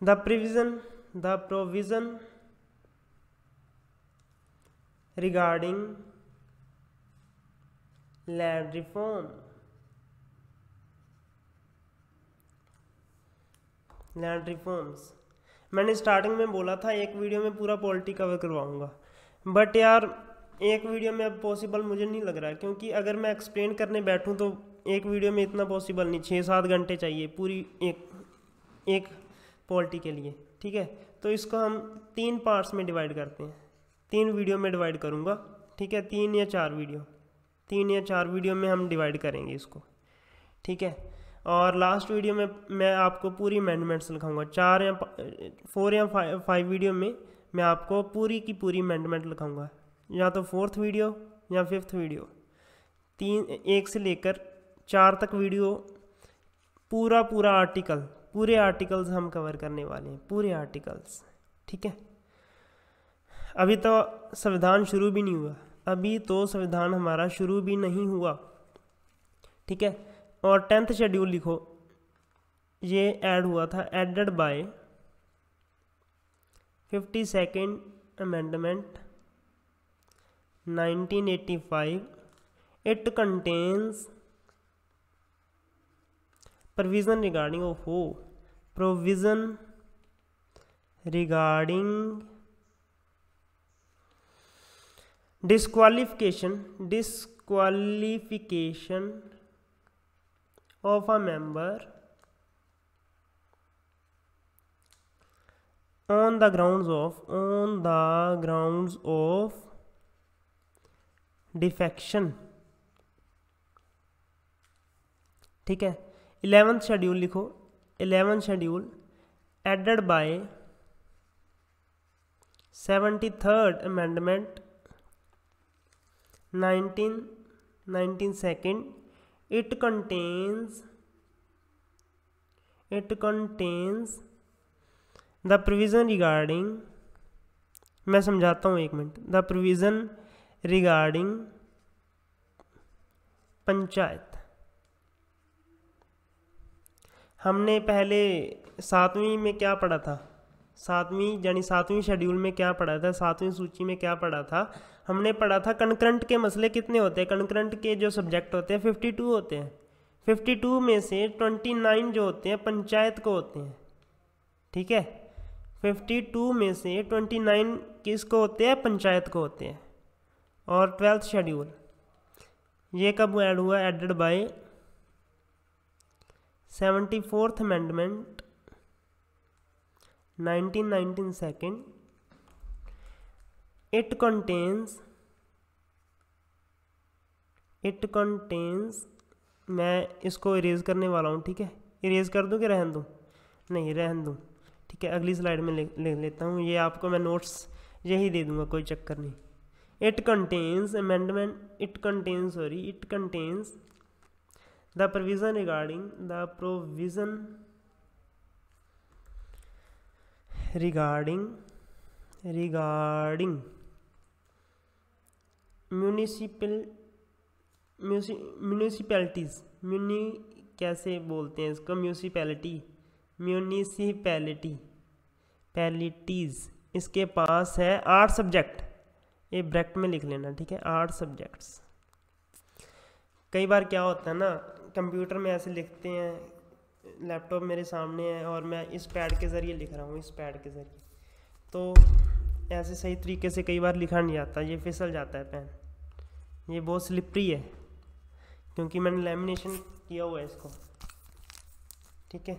the provision regarding land reform, land reforms. मैंने स्टार्टिंग में बोला था एक वीडियो में पूरा पॉलिटी कवर करवाऊंगा, बट यार एक वीडियो में अब पॉसिबल मुझे नहीं लग रहा है, क्योंकि अगर मैं एक्सप्लेन करने बैठूं तो एक वीडियो में इतना पॉसिबल नहीं, 6-7 घंटे चाहिए पूरी एक पॉलिटी के लिए, ठीक है। तो इसको हम 3 पार्ट्स में डिवाइड करते हैं, 3 वीडियो में डिवाइड करूँगा, ठीक है। 3 या 4 वीडियो में हम डिवाइड करेंगे इसको, ठीक है। और लास्ट वीडियो में मैं आपको पूरी अमेंडमेंट्स लिखाऊंगा, 4 या 5 वीडियो में मैं आपको पूरी की पूरी अमेंडमेंट लिखाऊंगा, या तो 4th वीडियो या 5th वीडियो, 1 से लेकर 4 तक वीडियो, पूरा आर्टिकल, पूरे आर्टिकल्स हम कवर करने वाले हैं, पूरे आर्टिकल्स, ठीक है। अभी तो संविधान शुरू भी नहीं हुआ, अभी तो संविधान हमारा शुरू भी नहीं हुआ, ठीक है। और 10th शेड्यूल लिखो, ये ऐड हुआ था, added by 52nd amendment 1985। It contains provision regarding disqualification of a member on the grounds of defection, ठीक है। 11th शेड्यूल लिखो, 11th schedule added by 73rd amendment 1992। It contains the provision regarding, मैं समझाता हूँ एक मिनट, द प्रोविजन रिगार्डिंग पंचायत। हमने पहले 7वीं में क्या पढ़ा था, 7वीं यानी 7वीं शेड्यूल में क्या पढ़ा था, 7वीं सूची में क्या पढ़ा था, हमने पढ़ा था कंकरेंट के मसले कितने होते हैं, कंकरेंट के जो सब्जेक्ट होते हैं 52 होते हैं। 52 में से 29 जो होते हैं पंचायत को होते हैं, ठीक है। 52 में से 29 किसको होते हैं, पंचायत को होते हैं। और 12th शेड्यूल ये कब ऐड हुआ, added by 74th amendment 1919 second. It contains मैं इसको इरेज करने वाला हूँ, ठीक है। इरेज कर दूँ कि रहन दूँ, नहीं रहन दूँ, ठीक है। अगली स्लाइड में ले लेता हूँ, ये आपको मैं नोट्स यही दे दूँगा, कोई चक्कर नहीं। It contains the provision regarding municipalities, कैसे बोलते हैं इसको, म्यूनिसिपैलिटीज़ इसके पास है 8 सब्जेक्ट, ये ब्रैकेट में लिख लेना, ठीक है। 8 सब्जेक्ट्स। कई बार क्या होता है ना, कंप्यूटर में ऐसे लिखते हैं, लैपटॉप मेरे सामने है और मैं इस पैड के ज़रिए लिख रहा हूँ, इस पैड के ज़रिए, तो ऐसे सही तरीके से कई बार लिखा नहीं जाता, ये फिसल जाता है पेन, ये बहुत स्लिपरी है क्योंकि मैंने लैमिनेशन किया हुआ है इसको, ठीक है।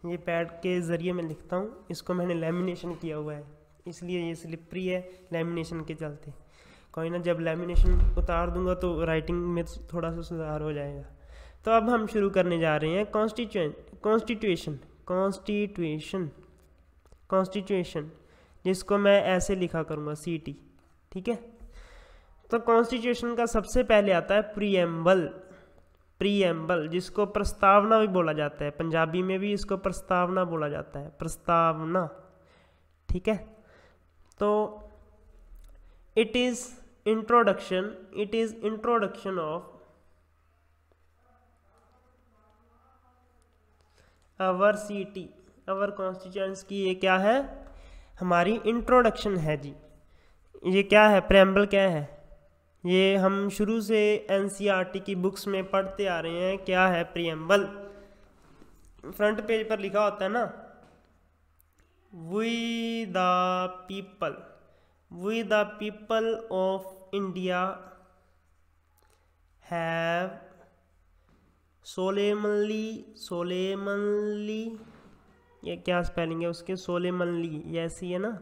ये पैड के ज़रिए मैं लिखता हूँ, इसको मैंने लैमिनेशन किया हुआ है, इसलिए ये स्लिपरी है लैमिनेशन के चलते। कोई ना, जब लैमिनेशन उतार दूंगा तो राइटिंग में थोड़ा सा सुधार हो जाएगा। तो अब हम शुरू करने जा रहे हैं कॉन्स्टिट्यूशन, जिसको मैं ऐसे लिखा करूँगा CT, ठीक है। तो कॉन्स्टिट्यूशन का सबसे पहले आता है प्रीएम्बल, जिसको प्रस्तावना भी बोला जाता है, पंजाबी में भी इसको प्रस्तावना बोला जाता है, प्रस्तावना, ठीक है। तो it is introduction of our CT, our constituents की ये क्या है, हमारी इंट्रोडक्शन है जी। ये क्या है, प्रेम्बल क्या है, ये हम शुरू से NCERT की बुक्स में पढ़ते आ रहे हैं। क्या है प्रीएम्बल, फ्रंट पेज पर लिखा होता है ना, we the people of India have solemnly, ये क्या स्पेलिंग है उसके, सोलेमनली, ये ऐसी है ना,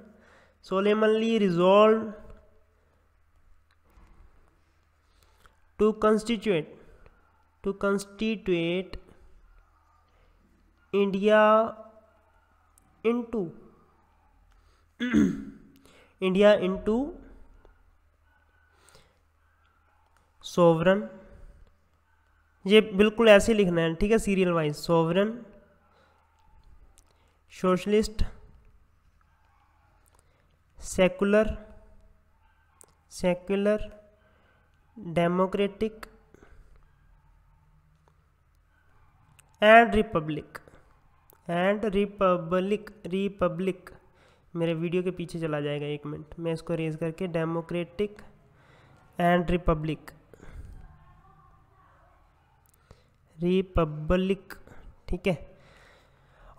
solemnly resolve to constitute India into sovereign, ये बिल्कुल ऐसे लिखना है, ठीक है, serial wise, sovereign, socialist, secular, democratic and Republic. मेरे वीडियो के पीछे चला जाएगा, 1 मिनट, मैं इसको रेज करके, डेमोक्रेटिक एंड रिपब्लिक, ठीक है।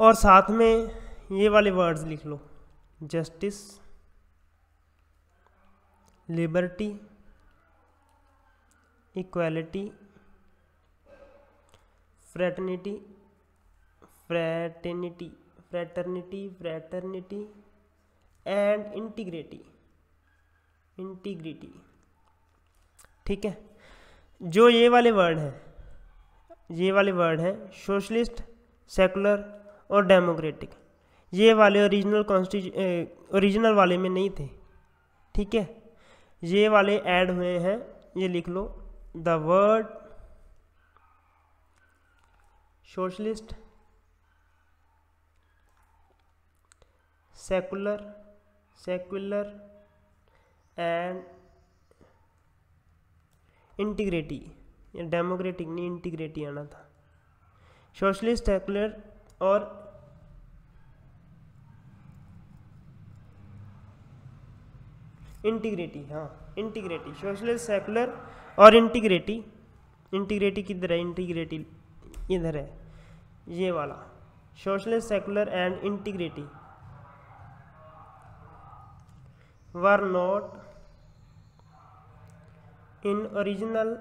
और साथ में ये वाले वर्ड्स लिख लो, justice, liberty, equality, fraternity and integrity, ठीक है। जो ये वाले वर्ड हैं सोशलिस्ट, सेकुलर और डेमोक्रेटिक, ये वाले ओरिजिनल वाले में नहीं थे, ठीक है। ये वाले ऐड हुए हैं, ये लिख लो, the word socialist, secular and integrity, democratic नहीं, इंटीग्रिटी आना था, सोशलिस्ट, सेकुलर और इंटीग्रिटी, हाँ इंटीग्रिटी, सोशलिस्ट सेकुलर और इंटीग्रिटी। इंटीग्रिटी किधर है? इंटीग्रिटी इधर है, ये वाला socialist secular and integrity were not in original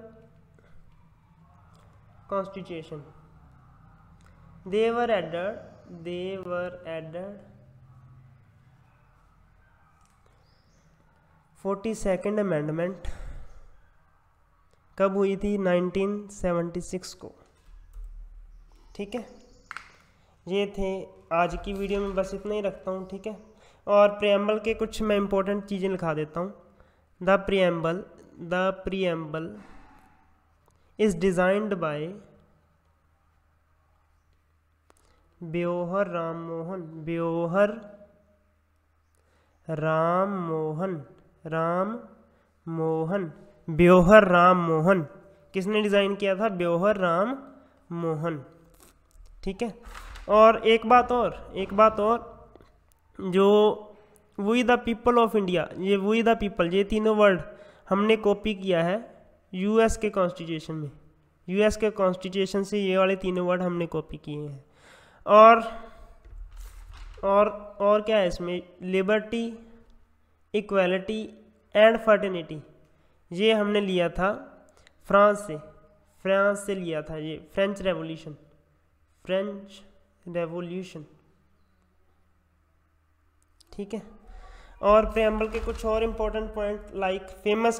constitution. They were added 42nd amendment कब हुई थी? 1976 को। ठीक है, ये थे आज की वीडियो में, बस इतना ही रखता हूँ। ठीक है, और प्रियम्बल के कुछ मैं इंपॉर्टेंट चीज़ें लिखा देता हूँ। The preamble is designed by Beohar Ram Mohan. किसने डिज़ाइन किया था? ब्योहर राम मोहन। ठीक है, और एक बात और जो we the people of India, ये वी द पीपल, ये तीनों वर्ड हमने कॉपी किया है यूएस के कॉन्स्टिट्यूशन में। यूएस के कॉन्स्टिट्यूशन से ये वाले तीनों वर्ड हमने कॉपी किए हैं। और क्या है इसमें? लिबर्टी, इक्वालिटी एंड फर्टिनिटी, ये हमने लिया था फ्रांस से लिया था, ये फ्रेंच रेवोल्यूशन। ठीक है, और प्रेम्बल के कुछ और important point like famous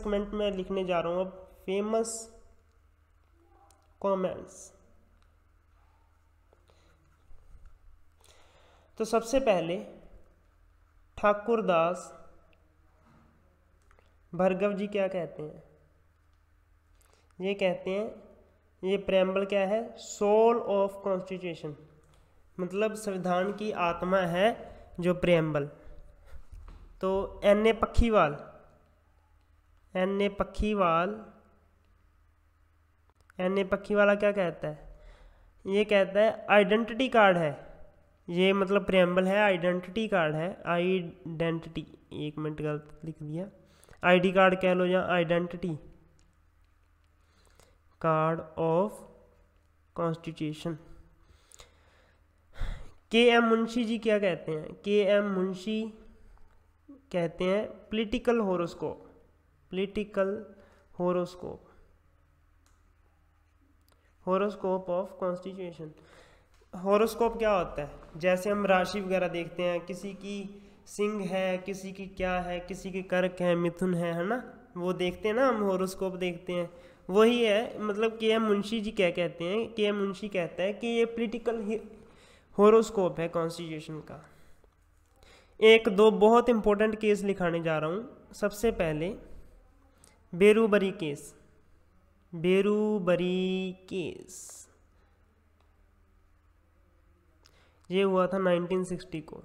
comment में लिखने जा रहा हूँ अब। फेमस कमेंट्स, तो सबसे पहले ठाकुरदास भार्गव जी क्या कहते हैं? ये कहते हैं ये प्रेम्बल क्या है? सोल ऑफ कॉन्स्टिट्यूशन, मतलब संविधान की आत्मा है जो प्रेम्बल। तो एन ए पखीवाला क्या कहता है? ये कहता है आइडेंटिटी कार्ड है, ये मतलब प्रेम्बल है, आइडेंटिटी कार्ड है। आइडेंटिटी, एक मिनट गलत लिख दिया, आईडी कार्ड कह लो या identity card of constitution. K M. Munshi ji क्या कहते हैं? के.एम. मुंशी कहते हैं political horoscope of constitution. Horoscope क्या होता है? जैसे हम राशि वगैरह देखते हैं, किसी की सिंह है, किसी की क्या है, किसी की कर्क है, मिथुन है ना, वो देखते हैं ना हम, हॉरोस्कोप देखते हैं, वही है। मतलब के.एम. मुंशी जी क्या कहते हैं? के.एम. मुंशी कहता है कि ये पॉलिटिकल हॉरोस्कोप है कॉन्स्टिट्यूशन का। एक दो बहुत इंपॉर्टेंट केस लिखाने जा रहा हूँ। सबसे पहले बेरूबरी केस, ये हुआ था 1960 को।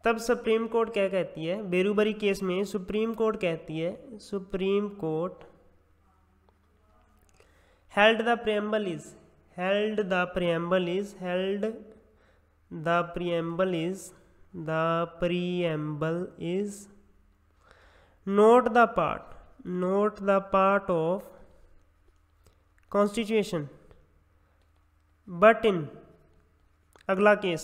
तब सुप्रीम कोर्ट क्या कहती है? बेरूबरी केस में सुप्रीम कोर्ट कहती है, supreme court held the preamble is not the part of constitution but in, अगला केस,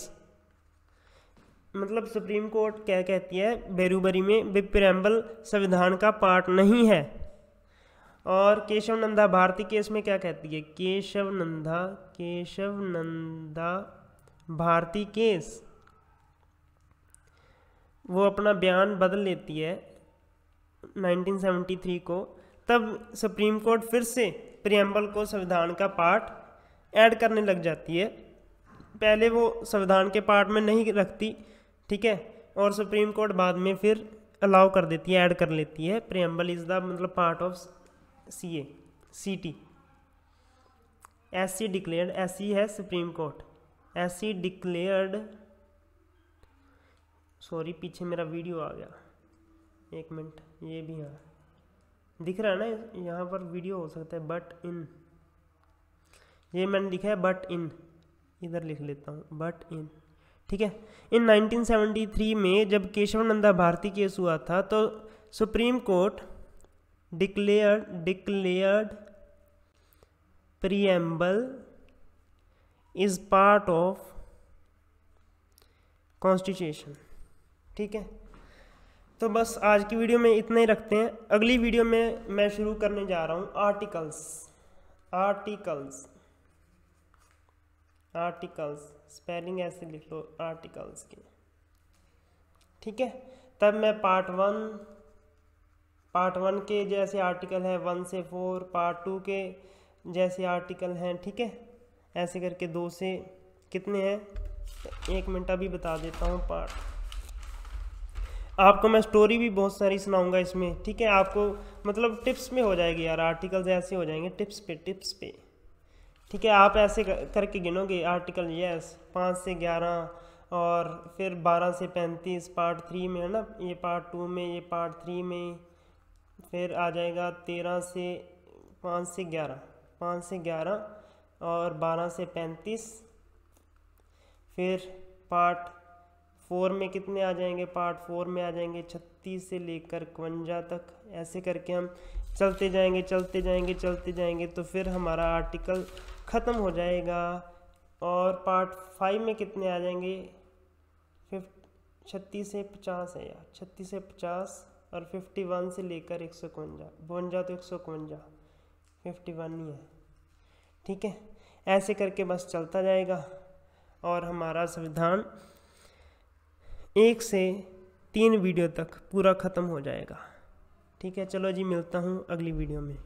मतलब सुप्रीम कोर्ट क्या कहती है बेरूबरी में? प्रेम्बल संविधान का पार्ट नहीं है। और केशव नंदा भारती केस में क्या कहती है? केशव नंदा भारती केस, वो अपना बयान बदल लेती है 1973 को। तब सुप्रीम कोर्ट फिर से प्रियम्बल को संविधान का पार्ट ऐड करने लग जाती है। पहले वो संविधान के पार्ट में नहीं रखती, ठीक है, और सुप्रीम कोर्ट बाद में फिर अलाउ कर देती है, ऐड कर लेती है। प्रियम्बल इज द मतलब part of CT। SC declared, SC है supreme court, SC declared, sorry पीछे मेरा वीडियो आ गया, एक मिनट, ये भी यहाँ दिख रहा है ना, यहाँ पर वीडियो हो सकता है। बट इन, ये मैंने लिखा है बट इन, इधर लिख लेता हूँ बट इन, ठीक है। इन 1973 में जब केशवानंदा भारती केस हुआ था तो supreme court declared preamble is part of constitution. ठीक है, तो बस आज की वीडियो में इतना ही रखते हैं। अगली वीडियो में मैं शुरू करने जा रहा हूँ आर्टिकल्स स्पेलिंग ऐसे लिख लो आर्टिकल्स की। ठीक है, तब मैं पार्ट वन के जैसे आर्टिकल है 1 से 4, पार्ट 2 के जैसे आर्टिकल हैं। ठीक है, ऐसे करके 2 से कितने हैं, 1 मिनट अभी बता देता हूँ। पार्ट आपको मैं स्टोरी भी बहुत सारी सुनाऊंगा इसमें। ठीक है, आपको मतलब टिप्स में हो जाएगी यार, आर्टिकल्स ऐसे हो जाएंगे टिप्स पे। ठीक है, आप ऐसे करके गिनोगे आर्टिकल 5 से 11 और फिर 12 से 35 पार्ट 3 में है ना, ये पार्ट 2 में, ये पार्ट 3 में, फिर आ जाएगा 13 से 5 से 11 और 12 से 35। फिर पार्ट 4 में कितने आ जाएंगे, पार्ट 4 में आ जाएंगे 36 से लेकर 51 तक। ऐसे करके हम चलते जाएंगे तो फिर हमारा आर्टिकल ख़त्म हो जाएगा। और पार्ट 5 में कितने आ जाएंगे, 36 से 50 है यार, 36 से 50 और 51 से लेकर 152 तो 152 51 नहीं है। ठीक है, ऐसे करके बस चलता जाएगा और हमारा संविधान 1 से 3 वीडियो तक पूरा ख़त्म हो जाएगा। ठीक है, चलो जी, मिलता हूँ अगली वीडियो में।